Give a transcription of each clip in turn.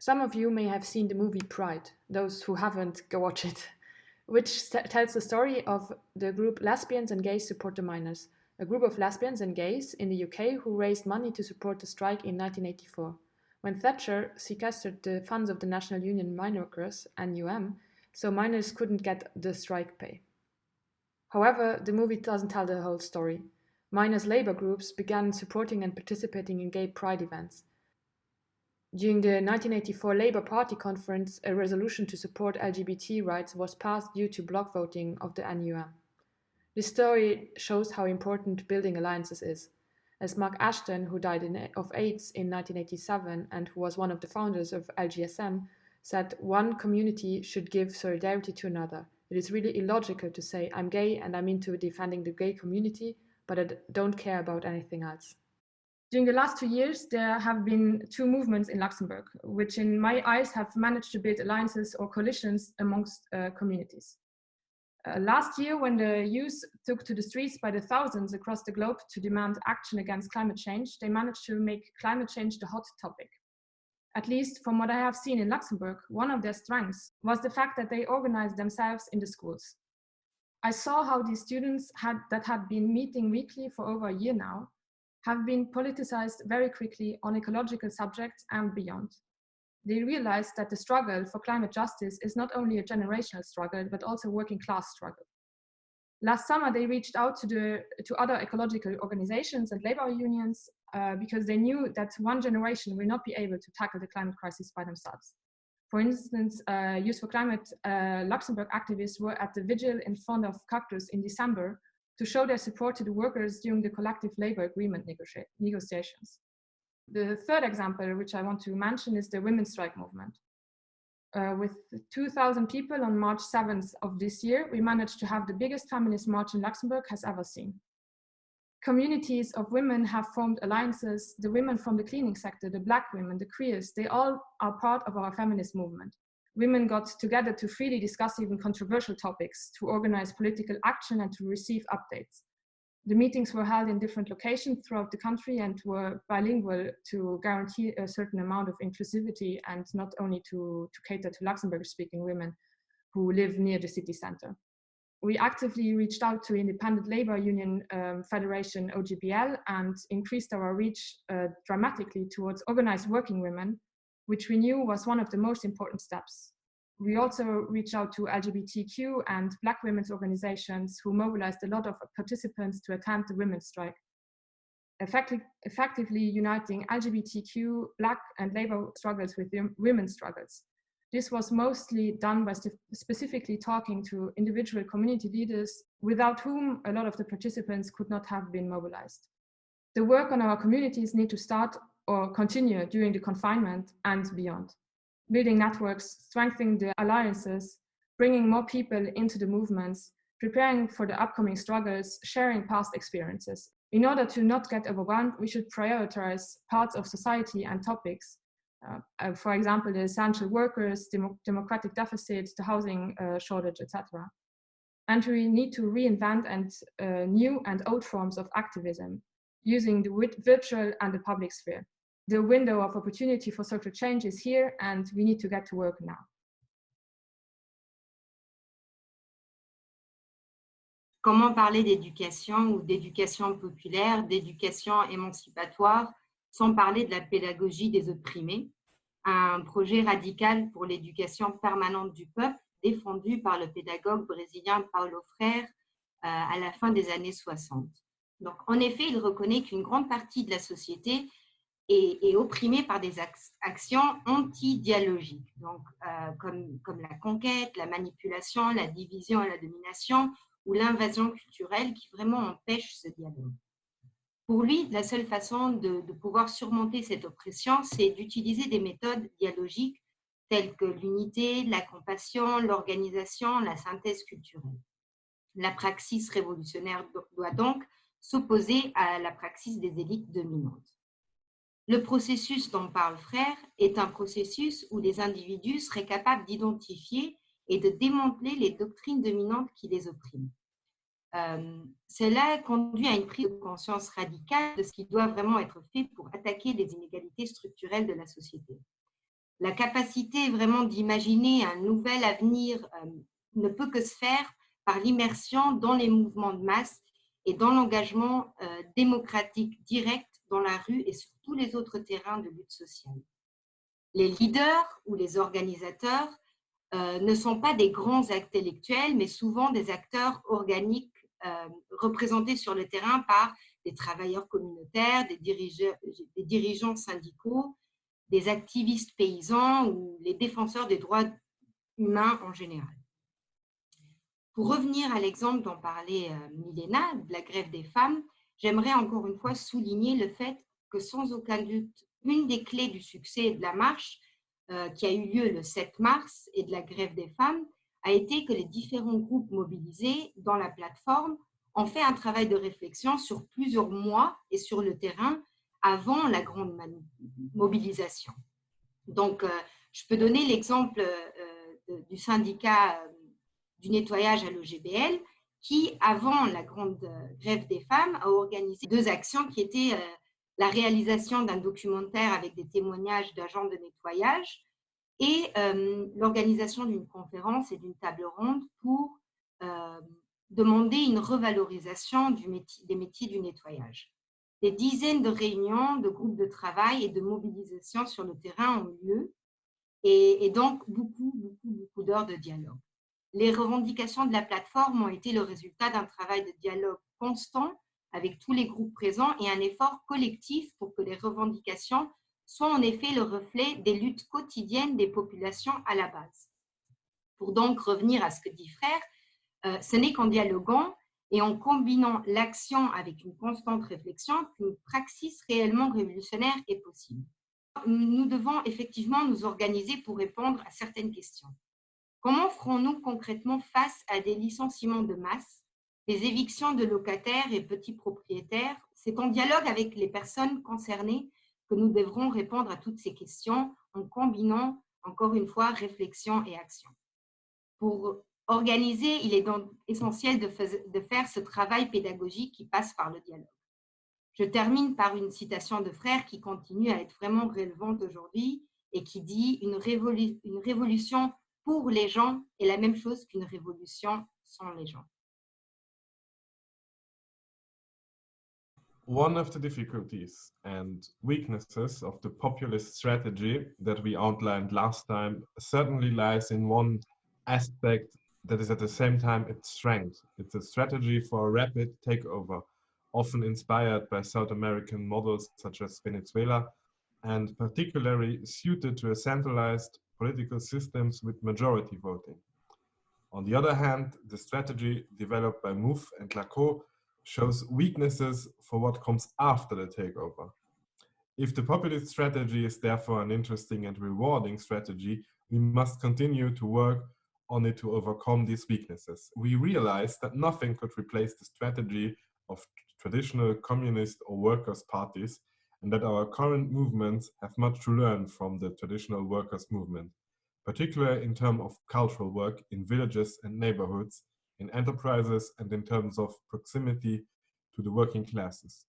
Some of you may have seen the movie Pride. Those who haven't, go watch it, which tells the story of the group Lesbians and Gays Support the Miners, a group of lesbians and gays in the UK who raised money to support the strike in 1984. When Thatcher sequestered the funds of the National Union Mine Workers, NUM, so miners couldn't get the strike pay. However, the movie doesn't tell the whole story. Miners' labor groups began supporting and participating in gay pride events. During the 1984 Labour Party conference, a resolution to support LGBT rights was passed due to bloc voting of the NUM. This story shows how important building alliances is. As Mark Ashton, who died of AIDS in 1987 and who was one of the founders of LGSM, said, "One community should give solidarity to another. It is really illogical to say, I'm gay and I'm into defending the gay community, but I don't care about anything else." During the last 2 years, there have been 2 movements in Luxembourg, which in my eyes have managed to build alliances or coalitions amongst communities. Last year, when the youth took to the streets by the thousands across the globe to demand action against climate change, they managed to make climate change the hot topic. At least from what I have seen in Luxembourg, one of their strengths was the fact that they organized themselves in the schools. I saw how these students that had been meeting weekly for over a year now have been politicized very quickly on ecological subjects and beyond. They realized that the struggle for climate justice is not only a generational struggle, but also a working class struggle. Last summer, they reached out to other ecological organizations and labor unions because they knew that one generation will not be able to tackle the climate crisis by themselves. For instance, Youth for Climate Luxembourg activists were at the vigil in front of Cactus in December to show their support to the workers during the collective labor agreement negotiations. The third example, which I want to mention, is the women's strike movement. With 2,000 people on March 7th of this year, we managed to have the biggest feminist march in Luxembourg has ever seen. Communities of women have formed alliances. The women from the cleaning sector, the Black women, the queers, they all are part of our feminist movement. Women got together to freely discuss even controversial topics, to organize political action and to receive updates. The meetings were held in different locations throughout the country and were bilingual to guarantee a certain amount of inclusivity and not only to cater to Luxembourg-speaking women who live near the city center. We actively reached out to independent labor union federation OGBL and increased our reach dramatically towards organized working women, which we knew was one of the most important steps. We also reached out to LGBTQ and Black women's organizations who mobilized a lot of participants to attend the women's strike, effectively uniting LGBTQ, Black and labor struggles with women's struggles. This was mostly done by specifically talking to individual community leaders, without whom a lot of the participants could not have been mobilized. The work on our communities need to start or continue during the confinement and beyond. Building networks, strengthening the alliances, bringing more people into the movements, preparing for the upcoming struggles, sharing past experiences. In order to not get overwhelmed, we should prioritize parts of society and topics. For example, the essential workers, democratic deficits, the housing shortage, etc. And we need to reinvent new and old forms of activism, using the virtual and the public sphere. The window of opportunity for social change is here, and we need to get to work now. Comment parler d'éducation ou d'éducation populaire, d'éducation émancipatoire, sans parler de la pédagogie des opprimés, un projet radical pour l'éducation permanente du peuple, défendu par le pédagogue brésilien Paulo Freire à la fin des années 60. Donc, en effet, il reconnaît qu'une grande partie de la société est opprimée par des actions anti-dialogiques, donc, comme la conquête, la manipulation, la division et la domination, ou l'invasion culturelle qui vraiment empêche ce dialogue. Pour lui, la seule façon de pouvoir surmonter cette oppression, c'est d'utiliser des méthodes dialogiques telles que l'unité, la compassion, l'organisation, la synthèse culturelle. La praxis révolutionnaire doit donc s'opposer à la praxis des élites dominantes. Le processus dont parle Freire est un processus où les individus seraient capables d'identifier et de démanteler les doctrines dominantes qui les oppriment. Cela conduit à une prise de conscience radicale de ce qui doit vraiment être fait pour attaquer les inégalités structurelles de la société. La capacité vraiment d'imaginer un nouvel avenir ne peut que se faire par l'immersion dans les mouvements de masse et dans l'engagement démocratique direct dans la rue et sur tous les autres terrains de lutte sociale. Les leaders ou les organisateurs ne sont pas des grands intellectuels, mais souvent des acteurs organiques représentés sur le terrain par des travailleurs communautaires, des dirigeants syndicaux, des activistes paysans ou les défenseurs des droits humains en général. Pour revenir à l'exemple dont parlait Milena, de la grève des femmes, j'aimerais encore une fois souligner le fait que sans aucun doute, une des clés du succès de la marche qui a eu lieu le 7 mars et de la grève des femmes a été que les différents groupes mobilisés dans la plateforme ont fait un travail de réflexion sur plusieurs mois et sur le terrain avant la grande mobilisation. Donc, je peux donner l'exemple du syndicat du nettoyage à l'OGBL qui, avant la grande grève des femmes, a organisé 2 actions qui étaient la réalisation d'un documentaire avec des témoignages d'agents de nettoyage et l'organisation d'une conférence et d'une table ronde pour demander une revalorisation des métiers du nettoyage. Des dizaines de réunions, de groupes de travail et de mobilisation sur le terrain ont lieu et donc beaucoup d'heures de dialogue. Les revendications de la plateforme ont été le résultat d'un travail de dialogue constant avec tous les groupes présents et un effort collectif pour que les revendications soient en effet le reflet des luttes quotidiennes des populations à la base. Pour donc revenir à ce que dit Freire, ce n'est qu'en dialoguant et en combinant l'action avec une constante réflexion qu'une praxis réellement révolutionnaire est possible. Nous devons effectivement nous organiser pour répondre à certaines questions. Comment ferons-nous concrètement face à des licenciements de masse, des évictions de locataires et petits propriétaires? C'est en dialogue avec les personnes concernées que nous devrons répondre à toutes ces questions en combinant, encore une fois, réflexion et action. Pour organiser, il est donc essentiel de faire ce travail pédagogique qui passe par le dialogue. Je termine par une citation de Freire qui continue à être vraiment relevante aujourd'hui et qui dit « Une révolution pour les gens est la même chose qu'une révolution sans les gens ». One of the difficulties and weaknesses of the populist strategy that we outlined last time certainly lies in one aspect that is at the same time its strength. It's a strategy for a rapid takeover, often inspired by South American models such as Venezuela, and particularly suited to a centralized political systems with majority voting. On the other hand, the strategy developed by Mouffe and Lacan shows weaknesses for what comes after the takeover. If the populist strategy is therefore an interesting and rewarding strategy, we must continue to work on it to overcome these weaknesses. We realize that nothing could replace the strategy of traditional communist or workers' parties, and that our current movements have much to learn from the traditional workers' movement, particularly in terms of cultural work in villages and neighborhoods, in enterprises, and in terms of proximity to the working classes.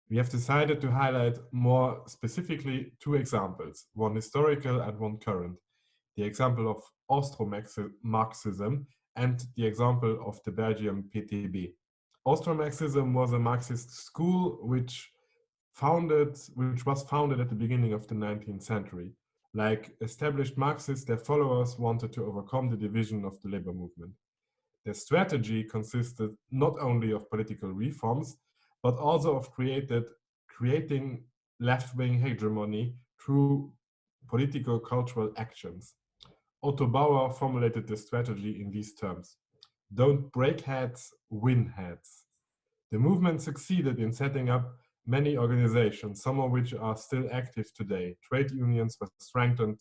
We have decided to highlight more specifically 2 examples, one historical and one current. The example of Austro-Marxism and the example of the Belgian PTB. Austro-Marxism was a Marxist school which was founded at the beginning of the 19th century. Like established Marxists, their followers wanted to overcome the division of the labor movement. Their strategy consisted not only of political reforms, but also of creating left-wing hegemony through political cultural actions. Otto Bauer formulated the strategy in these terms: don't break heads, win heads. The movement succeeded in setting up many organizations, some of which are still active today. Trade unions were strengthened,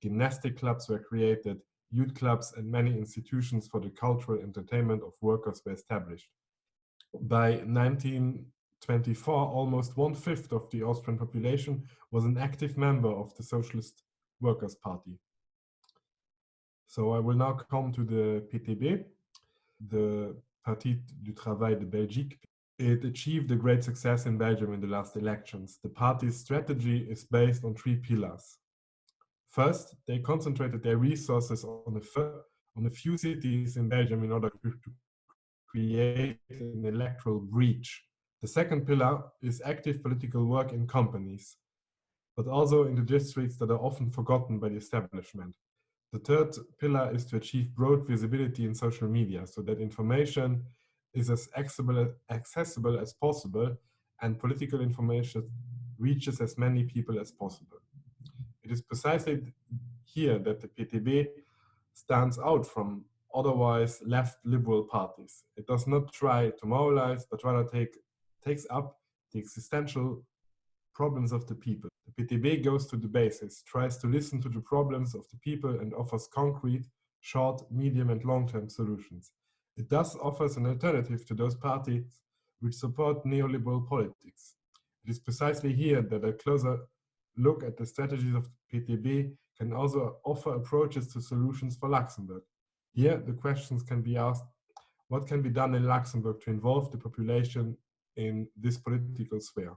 gymnastic clubs were created, youth clubs and many institutions for the cultural entertainment of workers were established. By 1924, almost 1/5 of the Austrian population was an active member of the Socialist Workers' Party. So I will now come to the PTB, the Partie du Travail de Belgique. It achieved a great success in Belgium in the last elections. The party's strategy is based on 3 pillars. First, they concentrated their resources on a few cities in Belgium in order to create an electoral breach. The second pillar is active political work in companies, but also in the districts that are often forgotten by the establishment. The third pillar is to achieve broad visibility in social media so that information is as accessible as possible and political information reaches as many people as possible. It is precisely here that the PTB stands out from otherwise left liberal parties. It does not try to moralize, but rather takes up the existential problems of the people. The PTB goes to the basis, tries to listen to the problems of the people and offers concrete, short, medium and long-term solutions. It thus offers an alternative to those parties which support neoliberal politics. It is precisely here that a closer look at the strategies of the PTB can also offer approaches to solutions for Luxembourg. Here, the questions can be asked, what can be done in Luxembourg to involve the population in this political sphere?